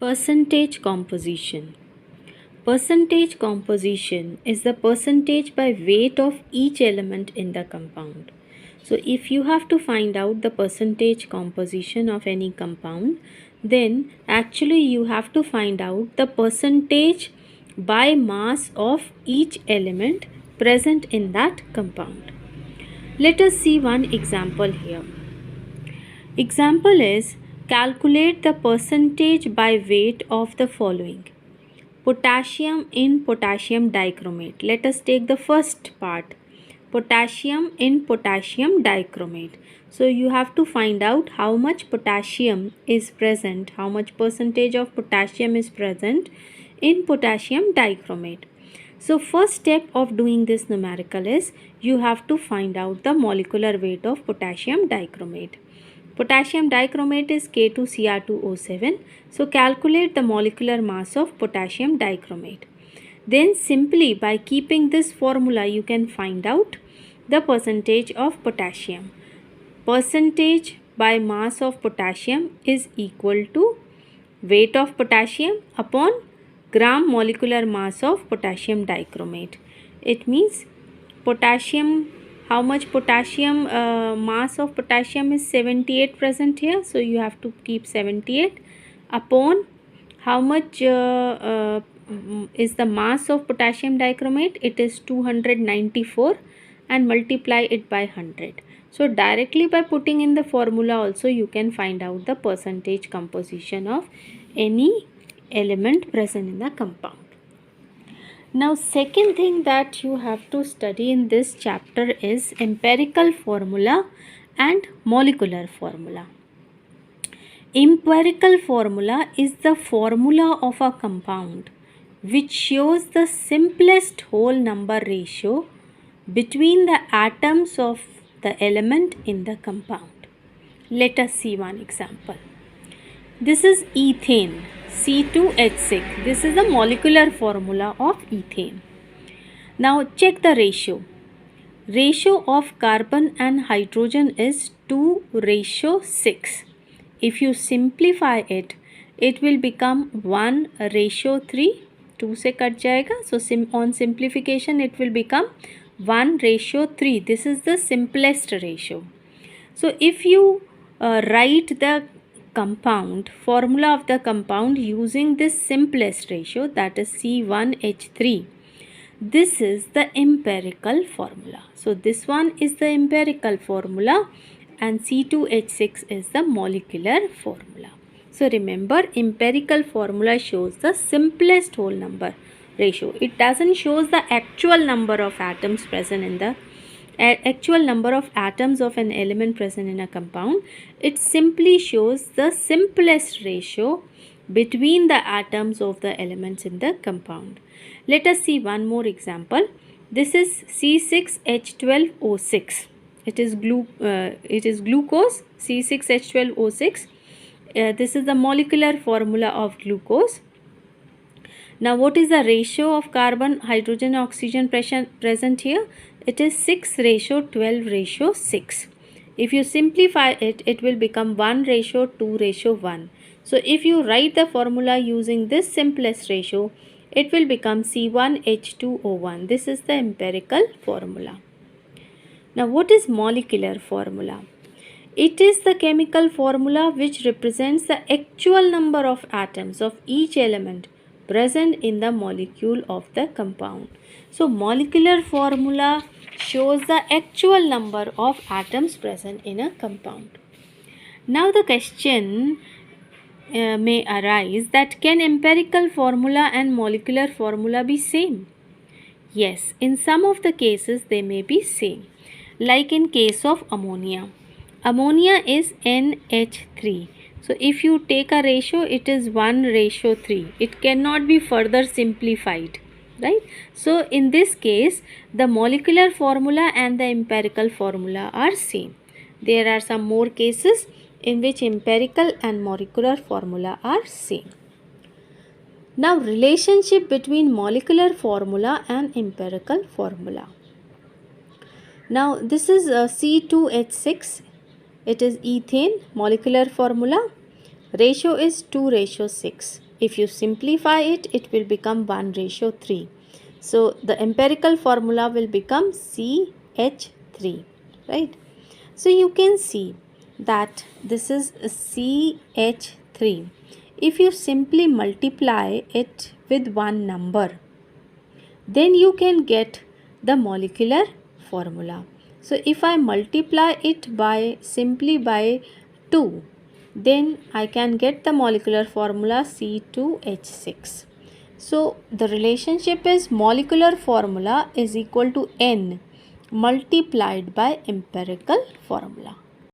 Percentage composition. Percentage composition is the percentage by weight of each element in the compound. So if you have to find out the percentage composition of any compound, then actually you have to find out the percentage by mass of each element present in that compound. Let us see one example here. Example is, calculate the percentage by weight of the following. Potassium in potassium dichromate. Let us take the first part. Potassium in potassium dichromate. So you have to find out how much potassium is present, how much percentage of potassium is present in potassium dichromate. So first step of doing this numerical is you have to find out the molecular weight of potassium dichromate. Potassium dichromate is K2Cr2O7. So calculate the molecular mass of potassium dichromate. Then simply by keeping this formula you can find out the percentage of potassium. Percentage by mass of potassium is equal to weight of potassium upon gram molecular mass of potassium dichromate. It means potassium, how much potassium, mass of potassium is 78 present here, so you have to keep 78 upon how much is the mass of potassium dichromate. It is 294 and multiply it by 100. So directly by putting in the formula also you can find out the percentage composition of any element present in the compound. Now second thing that you have to study in this chapter is empirical formula and molecular formula. Empirical formula is the formula of a compound which shows the simplest whole number ratio between the atoms of the element in the compound. Let us see one example. This is ethane, C2H6. This is the molecular formula of ethane. Now check the ratio. Ratio of carbon and hydrogen is 2:6. If you simplify it, it will become 1:3. 2 से cut जाएगा. So on simplification it will become 1:3. This is the simplest ratio. So if you write the compound, formula of the compound using this simplest ratio, that is C1H3, this is the empirical formula. So this one is the empirical formula and C2H6 is the molecular formula. So remember, empirical formula shows the simplest whole number ratio. It doesn't show the actual number of atoms present in the actual number of atoms of an element present in a compound. It simply shows the simplest ratio between the atoms of the elements in the compound. Let us see one more example. This is C6H12O6. It is glucose, C6H12O6. This is the molecular formula of glucose. Now what is the ratio of carbon, hydrogen, oxygen present here? It is 6:12:6. If you simplify it, it will become 1:2:1. So if you write the formula using this simplest ratio, it will become C1H2O1. This is the empirical formula. Now what is molecular formula? It is the chemical formula which represents the actual number of atoms of each element present in the molecule of the compound. So molecular formula shows the actual number of atoms present in a compound. Now the question may arise that can empirical formula and molecular formula be same? Yes, in some of the cases they may be same. Like in case of ammonia. Ammonia is NH3. So if you take a ratio, it is 1:3. It cannot be further simplified, right? So in this case, the molecular formula and the empirical formula are same. There are some more cases in which empirical and molecular formula are same. Now relationship between molecular formula and empirical formula. Now this is C2H6. It is ethane, molecular formula. Ratio is 2:6. If you simplify it, it will become 1:3. So the empirical formula will become CH3, right? So you can see that this is CH3. If you simply multiply it with one number, then you can get the molecular formula. So if I multiply it by simply by 2, then I can get the molecular formula C2H6. So the relationship is molecular formula is equal to N multiplied by empirical formula.